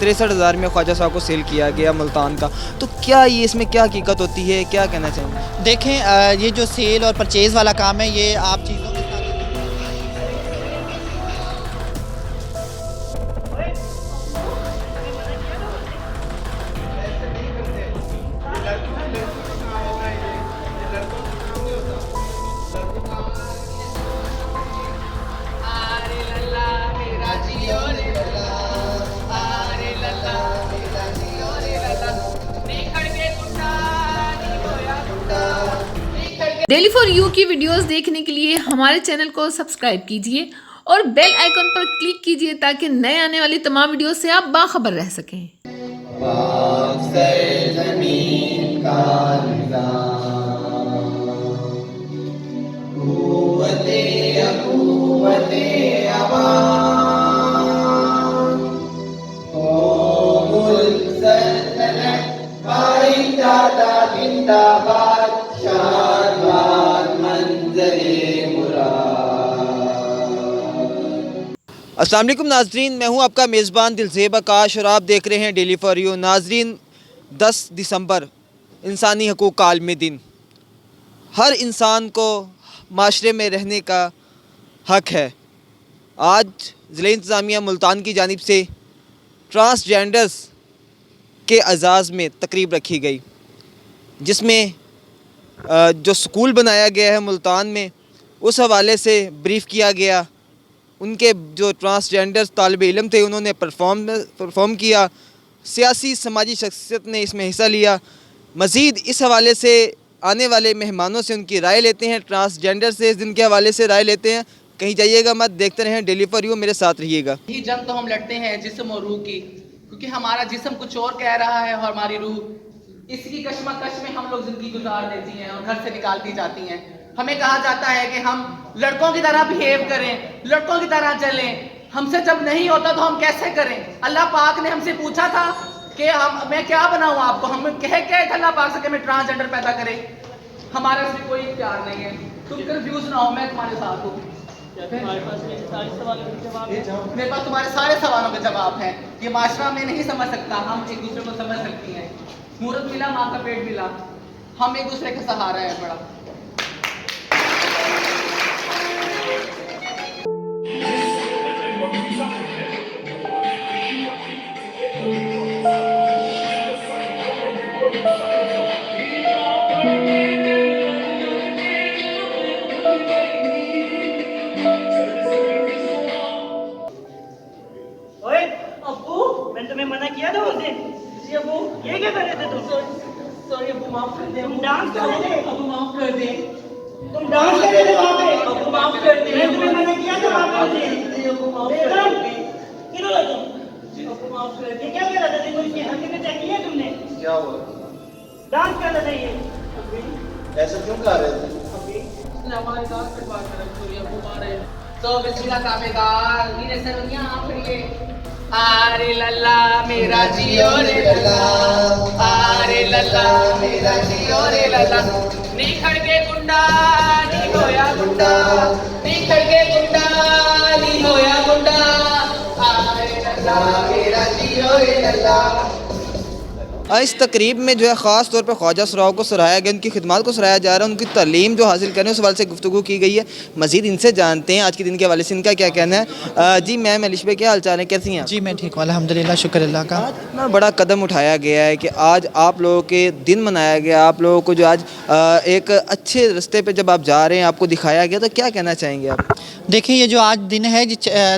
63,000 में ख्वाजा साहब को सेल किया गया मुल्तान का। तो क्या ये इसमें क्या हकीकत होती है, क्या कहना चाहेंगे? देखें, ये जो सेल और परचेज़ वाला काम है, ये आप चीज़ों के साथ डेली फॉर यू की वीडियोस देखने के लिए हमारे चैनल को सब्सक्राइब कीजिए और बेल आइकन पर क्लिक कीजिए ताकि नए आने वाली तमाम वीडियो से आप बाखबर रह सकें। अस्सलाम वालेकुम नाजरीन, मैं हूं आपका मेज़बान दिलज़ेब आकाश और आप देख रहे हैं डेली फॉर यू। नाजरीन, 10 दिसंबर इंसानी हकूक़ का आलमी दिन। हर इंसान को माशरे में रहने का हक है। आज ज़िला इंतज़ामिया मुल्तान की जानिब से ट्रांसजेंडर्स के एज़ाज़ में तकरीब रखी गई, जिसमें जो स्कूल बनाया गया है मुल्तान में, उस हवाले से ब्रीफ़ किया गया। उनके जो ट्रांसजेंडर तालिब इल्म थे, उन्होंने परफॉर्म किया। सियासी समाजी शख्सियत ने इसमें हिस्सा लिया। मज़ीद इस हवाले से आने वाले मेहमानों से उनकी राय लेते हैं, ट्रांसजेंडर से इस दिन के हवाले से राय लेते हैं। कहीं जाइएगा मत, देखते रहें डेली फॉर यू, मेरे साथ रहिएगा। यही जंग तो हम लड़ते हैं जिस्म और रूह की, क्योंकि हमारा जिस्म कुछ और कह रहा है और हमारी रूह इसकी कश्मकश में हम लोग जिंदगी गुजार देती हैं और घर से निकालती जाती हैं। हमें कहा जाता है कि हम लड़कों की तरह बिहेव करें, लड़कों की तरह चलें। हमसे जब नहीं होता तो हम कैसे करें? अल्लाह पाक ने हमसे पूछा था कि मैं क्या बनाऊं आपको। हम कह के अल्लाह पाक से कि मैं ट्रांसजेंडर पैदा करें। हमारा इसमें कोई इख्तियार नहीं है। तुम कंफ्यूज ना हो, मैं तुम्हारे साथ हूँ। मेरे पास तुम्हारे सारे सवालों के जवाब हैं। ये माशरा में नहीं समझ सकता, हम एक दूसरे को समझ सकती हैं। मुहूर्त मिला, माँ का पेट मिला, हम एक दूसरे का सहारा है बड़ा। ओए अब्बू, मैंने तुम्हें मना किया था उस दिन। जी अब्बू, ये क्या कर रहे थे तुम? सॉरी अब्बू, माफ कर दे। तुम डांस कर रहे थे? अब्बू माफ कर दे। तुम डांस कर रहे थे वहाँ पे? अब्बू माफ कर दे। मैंने तुम्हें मना किया था वहाँ पे उस दिन। जी अब्बू माफ कर दे। किधर हो तुम? जी अब्बू माफ कर दे। ये क्या कर रहा था? देखो इसकी हरकतें चेक की है तुमने? क्या हुआ? डांस कर रहा था ये। ऐसा क्यों कर रहे थे? इसने हमारे साथ पे बात कर रखी है, अब्बू मारे। तो बिस्मिल्लाह ताबेदार, नीरे सरवनिया आप करिए। आरे लल्ला मेरा जियो रे लल्ला, आरे लल्ला मेरा जियो रे लल्ला। निखड़ के गुंडा नी होया गुंडा, निखड़ के गुंडा नी होया गुंडा। आरे लल्ला मेरा जियो रे लल्ला। इस तकरीब में जो है ख़ास तौर पर ख्वाजा सराव को सराहाया गया, उनकी खिदमत को सराहाया जा रहा है, उनकी तालीम जो हासिल करें उस हवाले से गुफ्तगू की गई है। मज़ीद इनसे जानते हैं आज के दिन के हवाले से इनका क्या कहना है। जी मैम एलिश भाई, क्या हाल चाल है, कैसी हैं आप? जी मैं ठीक हूँ, अल्हम्दुलिल्लाह, शुक्र अल्लाह का। आज इतना बड़ा कदम उठाया गया है कि आज आप लोगों के दिन मनाया गया, आप लोगों को जो आज एक अच्छे रास्ते पे जब आप जा रहे हैं आपको दिखाया गया, तो क्या कहना चाहेंगे आप? देखिए, ये जो आज दिन है,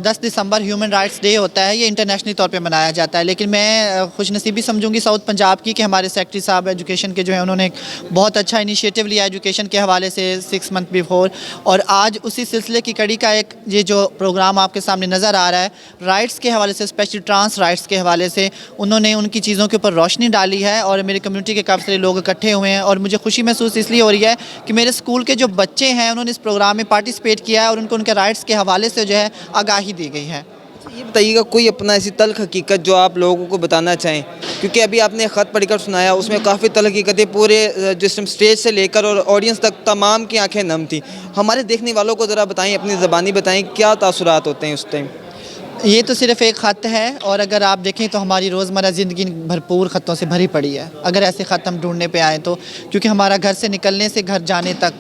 10 दिसंबर ह्यूमन राइट्स डे होता है, ये इंटरनेशनल तौर पे मनाया जाता है। लेकिन मैं खुशनसीबी समझूंगी साउथ पंजाब की कि हमारे सेक्रेटरी साहब एजुकेशन के जो है, उन्होंने एक बहुत अच्छा इनिशिएटिव लिया एजुकेशन के हवाले से 6 मंथ बिफोर। और आज उसी सिलसिले की कड़ी का एक ये जो प्रोग्राम आपके सामने नज़र आ रहा है, राइट्स के हवाले से, स्पेशली ट्रांस राइट्स के हवाले से उन्होंने उनकी चीज़ों के ऊपर रोशनी डाली है। और मेरी कम्युनिटी के काफ़ी सारे लोग इकट्ठे हुए हैं और मुझे खुशी महसूस इसलिए हो रही है कि मेरे स्कूल के जो बच्चे हैं उन्होंने इस प्रोग्राम में पार्टिसिपेट किया है और उनको उनके राइट्स के हवाले से जो है आगाही दी गई है। ये बताइएगा कोई अपना ऐसी तल्ख हकीकत जो आप लोगों को बताना चाहें, क्योंकि अभी आपने ख़त पढ़कर सुनाया, उसमें काफ़ी तल्ख हकीकतें पूरे जिस स्टेज से लेकर और ऑडियंस तक तमाम की आंखें नम थी। हमारे देखने वालों को ज़रा बताएं, अपनी ज़बानी बताएं, क्या तासुरात होते हैं उस टाइम? ये तो सिर्फ़ एक ख़त है, और अगर आप देखें तो हमारी रोज़मर्रा ज़िंदगी भरपूर ख़तों से भरी पड़ी है। अगर ऐसे ख़त हम ढूंढने पे आएँ तो, क्योंकि हमारा घर से निकलने से घर जाने तक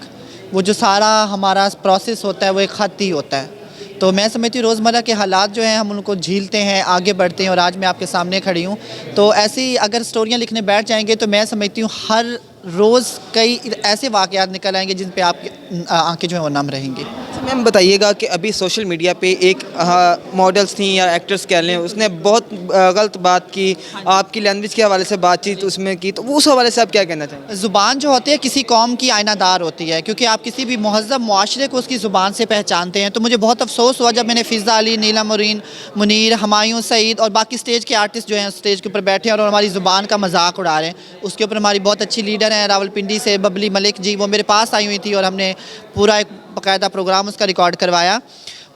वो जो सारा हमारा प्रोसेस होता है वो एक ख़त ही होता है। तो मैं समझती हूँ रोज़मर्रा के हालात जो हैं हम उनको झेलते हैं, आगे बढ़ते हैं, और आज मैं आपके सामने खड़ी हूँ। तो ऐसी अगर स्टोरियाँ लिखने बैठ जाएंगे तो मैं समझती हूँ हर रोज़ कई ऐसे वाक़यात निकल आएंगे जिन पे आपकी आंखें जो है वो नम रहेंगी। मैम बताइएगा कि अभी सोशल मीडिया पे एक मॉडल्स थी या एक्टर्स कह लें, उसने बहुत गलत बात की, आपकी लैंग्वेज के हवाले से बातचीत उसमें की, तो उस हवाले से आप क्या कहना चाहेंगे? ज़ुबान जो होती है किसी कौम की आयनादार होती है, क्योंकि आप किसी भी महज़्ज़ब मुआशरे को उसकी ज़ुबान से पहचानते हैं। तो मुझे बहुत अफसोस हुआ जब मैंने फ़िज़ा अली, नीला मुनीर, हमायूं सईद और बाकी स्टेज के आर्टिस्ट जो हैं स्टेज के ऊपर बैठे हैं और हमारी ज़ुबान का मजाक उड़ा रहे हैं। उसके ऊपर हमारी बहुत अच्छी लीडर हैं रावलपिंडी से बबली मलिक जी, वो मेरे पास आई हुई थी और हमने पूरा एक बाकायदा प्रोग्राम उसका रिकॉर्ड करवाया।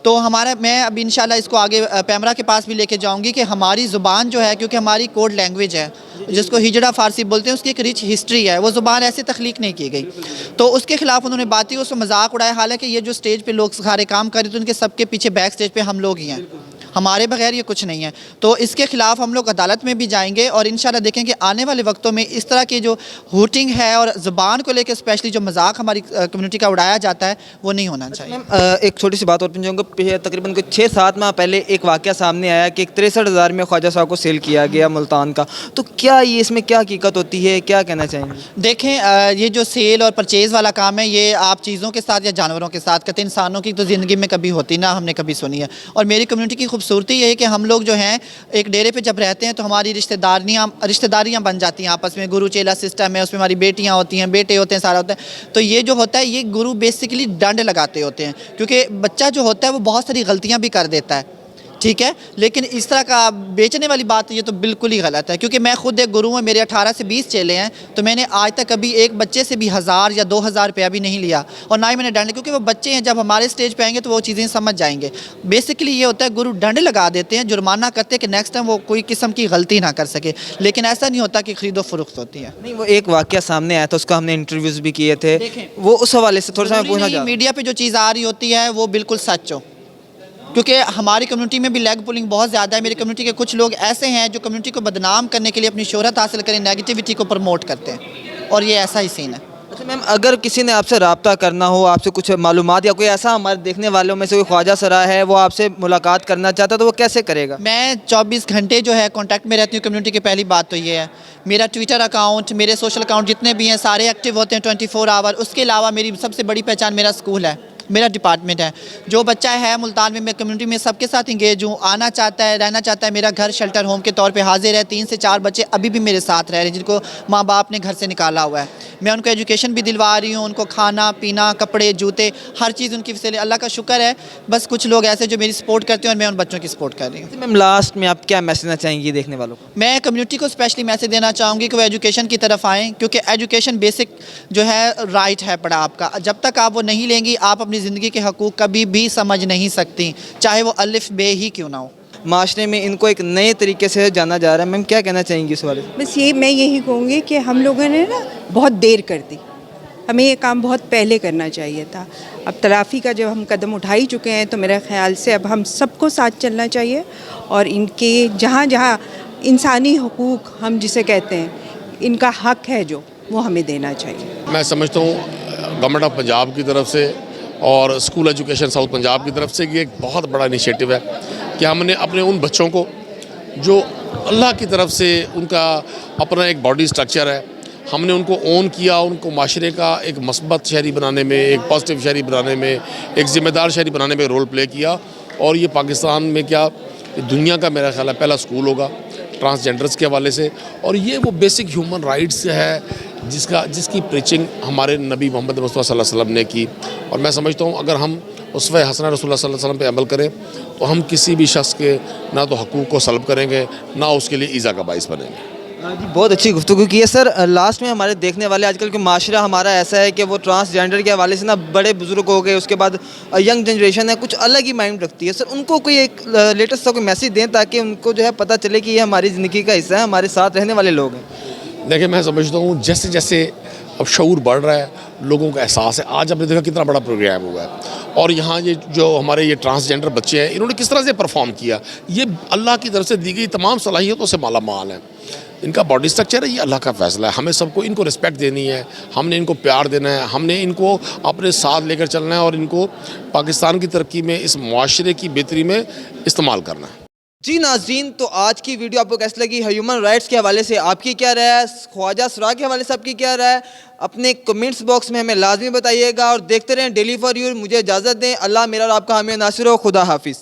तो मैं अब इंशाल्लाह इसको आगे पैमरा के पास भी लेके जाऊंगी कि हमारी ज़ुबान जो है, क्योंकि हमारी कोड लैंग्वेज है जिसको हिजड़ा फ़ारसी बोलते हैं, उसकी एक रिच हिस्ट्री है, वो ज़ुबान ऐसे तख्लीक नहीं की गई। तो उसके खिलाफ उन्होंने बात की, उसको मजाक उड़ाया। हालांकि ये जो स्टेज पे लोग सारे काम कर रहे थे उनके सबके पीछे बैक स्टेज पे हम लोग ही हैं, हमारे बगैर ये कुछ नहीं है। तो इसके खिलाफ हम लोग अदालत में भी जाएंगे और इंशाल्लाह देखेंगे आने वाले वक्तों में इस तरह की जो हूटिंग है और ज़ुबान को लेकर स्पेशली जो मजाक हमारी कम्युनिटी का उड़ाया जाता है वो नहीं होना चाहिए। एक छोटी सी बात और पूछूंगा, तकरीबन कुछ 6-7 माह पहले एक वाक़या सामने आया कि 63,000 में ख्वाजा साहब को सेल किया गया मुल्तान का, तो क्या ये इसमें क्या हकीकत होती है, क्या कहना चाहेंगे? देखें, ये जो सेल और परचेज़ वाला काम है ये आप चीज़ों के साथ या जानवरों के साथ करते, इंसानों की तो ज़िंदगी में कभी होती ना, हमने कभी सुनी है। और मेरी कम्युनिटी की खूबसूरती ये है कि हम लोग जो हैं एक डेरे पे जब रहते हैं तो हमारी रिश्तेदारियाँ बन जाती हैं आपस में, गुरु चेला सिस्टम है, उसमें हमारी बेटियाँ होती हैं, बेटे होते हैं, सारा होता है। तो ये जो होता है ये गुरु बेसिकली दंड लगाते होते हैं, क्योंकि बच्चा जो होता है वो बहुत सारी गलतियाँ भी कर देता है, ठीक है, लेकिन इस तरह का बेचने वाली बात ये तो बिल्कुल ही गलत है। क्योंकि मैं खुद एक गुरु हूँ, मेरे 18 से 20 चेले हैं, तो मैंने आज तक कभी एक बच्चे से भी 1000 या 2000 रुपया भी नहीं लिया और ना ही मैंने दंड, क्योंकि वो बच्चे हैं, जब हमारे स्टेज पे आएंगे तो वो चीज़ें समझ जाएंगे। बेसिकली ये होता है गुरु दंड लगा देते हैं, जुर्माना करते हैं कि नेक्स्ट टाइम वो कोई किस्म की गलती ना कर सके, लेकिन ऐसा नहीं होता कि खरीदो फरोख्त होती है। नहीं, वो एक वाक़या सामने आया था, उसका हमने इंटरव्यूज़ भी किए थे, वो उस हवाले से थोड़ा सा मैं पूछना चाहता हूँ। मीडिया पे जो चीज़ आ रही होती है वो बिल्कुल सच हो, क्योंकि हमारी कम्युनिटी में भी लेग पुलिंग बहुत ज़्यादा है। मेरी कम्युनिटी के कुछ लोग ऐसे हैं जो कम्युनिटी को बदनाम करने के लिए अपनी शोहरत हासिल करें, नेगेटिविटी को प्रमोट करते हैं, और ये ऐसा ही सीन है। अच्छा मैम, अगर किसी ने आपसे रब्ता करना हो, आपसे कुछ मालूमात या कोई ऐसा हमारे देखने वालों में से कोई ख्वाजा सरा है वो आपसे मुलाकात करना चाहता है तो वो कैसे करेगा? मैं 24 घंटे जो है कॉन्टैक्ट में रहती हूँ कम्युनिटी की। पहली बात तो ये है, मेरा ट्विटर अकाउंट, मेरे सोशल अकाउंट जितने भी हैं सारे एक्टिव होते हैं 24 आवर। उसके अलावा मेरी सबसे बड़ी पहचान मेरा स्कूल है, मेरा डिपार्टमेंट है। जो बच्चा है मुल्तान में, मैं कम्युनिटी में सबके साथ इंगेज हूँ, आना चाहता है, रहना चाहता है, मेरा घर शेल्टर होम के तौर पे हाजिर है। 3 से 4 बच्चे अभी भी मेरे साथ रह रहे हैं जिनको माँ बाप ने घर से निकाला हुआ है। मैं उनको एजुकेशन भी दिलवा रही हूँ, उनको खाना पीना, कपड़े, जूते, हर चीज़ उनकी फैसिलिटी, अल्लाह का शुक्र है। बस कुछ लोग ऐसे जो मेरी सपोर्ट करते हैं और मैं उन बच्चों की सपोर्ट कर रही हूँ। मैम लास्ट में आप क्या मैसेज देना चाहेंगी देखने वालों को? मैं कम्युनिटी को स्पेशली मैसेज देना चाहूँगी कि वो एजुकेशन की तरफ आएँ, क्योंकि एजुकेशन बेसिक जो है राइट है पड़ा आपका। जब तक आप वो नहीं लेंगी आप अपनी ज़िंदगी के हकूक़ कभी भी समझ नहीं सकती, चाहे वो अलिफ बे ही क्यों ना हो। माशरे में इनको एक नए तरीके से जाना जा रहा है, मैम क्या कहना चाहेंगी इस बारे में? बस मैं यही कहूँगी कि हम लोगों ने ना बहुत देर कर दी, हमें ये काम बहुत पहले करना चाहिए था। अब तलाफ़ी का जब हम कदम उठा ही चुके हैं तो मेरे ख़्याल से अब हम सबको साथ चलना चाहिए और इनके जहाँ जहाँ इंसानी हकूक़ हम जिसे कहते हैं, इनका हक़ है जो, वो हमें देना चाहिए। मैं समझता हूँ गवर्नमेंट ऑफ पंजाब की तरफ से और स्कूल एजुकेशन साउथ पंजाब की तरफ से ये एक बहुत बड़ा इनिशिएटिव है कि हमने अपने उन बच्चों को जो अल्लाह की तरफ से उनका अपना एक बॉडी स्ट्रक्चर है, हमने उनको ओन किया, उनको माशरे का एक मस्बत शहरी बनाने में, एक पॉजिटिव शहरी बनाने में, एक ज़िम्मेदार शहरी बनाने में रोल प्ले किया। और ये पाकिस्तान में क्या दुनिया का मेरा ख्याल है पहला स्कूल होगा ट्रांसजेंडर्स के हवाले से। और ये वो बेसिक ह्यूमन राइट्स है जिसकी प्रीचिंग हमारे नबी मोहम्मद मुस्तफ़ा सल्लल्लाहु अलैहि वसल्लम ने की। और मैं समझता हूँ अगर हम उसवे हसना रसूलुल्लाह सल्लल्लाहु अलैहि वसल्लम पे अमल करें तो हम किसी भी शख्स के ना तो हकूक़ को सल्ब करेंगे, ना उसके लिए ईज़ा का बाइस बनेंगे। जी बहुत अच्छी गुफ्तगू की है सर। लास्ट में हमारे देखने वाले आजकल के माशरा हमारा ऐसा है कि वो ट्रांसजेंडर के हवाले से ना बड़े बुजुर्ग हो गए, उसके बाद यंग जनरेशन है कुछ अलग ही माइंड रखती है। सर उनको कोई एक लेटेस्ट सा कोई मैसेज दें ताकि उनको जो है पता चले कि ये हमारी ज़िंदगी का हिस्सा है, हमारे साथ रहने वाले लोग हैं। देखिए मैं समझता हूँ जैसे जैसे अब शऊर बढ़ रहा है, लोगों का एहसास है। आज आपने देखा कितना बड़ा प्रोग्राम हुआ है, और यहाँ ये जो हमारे ये ट्रांसजेंडर बच्चे हैं, इन्होंने किस तरह से परफॉर्म किया। ये अल्लाह की तरफ से दी गई तमाम सलाहियतों से माला माल है। इनका बॉडी स्ट्रक्चर है, ये अल्लाह का फ़ैसला है। हमें सबको इनको रिस्पेक्ट देनी है, हमने इनको प्यार देना है, हमने इनको अपने साथ लेकर चलना है, और इनको पाकिस्तान की तरक्की में, इस मुआशरे की बेहतरी में इस्तेमाल करना है। जी नाज़रीन, तो आज की वीडियो आपको कैसी लगी? ह्यूमन राइट्स के हवाले से आपकी क्या राय है? ख्वाजा सरा के हवाले से आपकी क्या राय है? अपने कमेंट्स बॉक्स में हमें लाजमी बताइएगा, और देखते रहें डेली फॉर यू। मुझे इजाज़त दें। अल्लाह मेरा और आपका हामी नासिर हो। खुदा हाफिज़।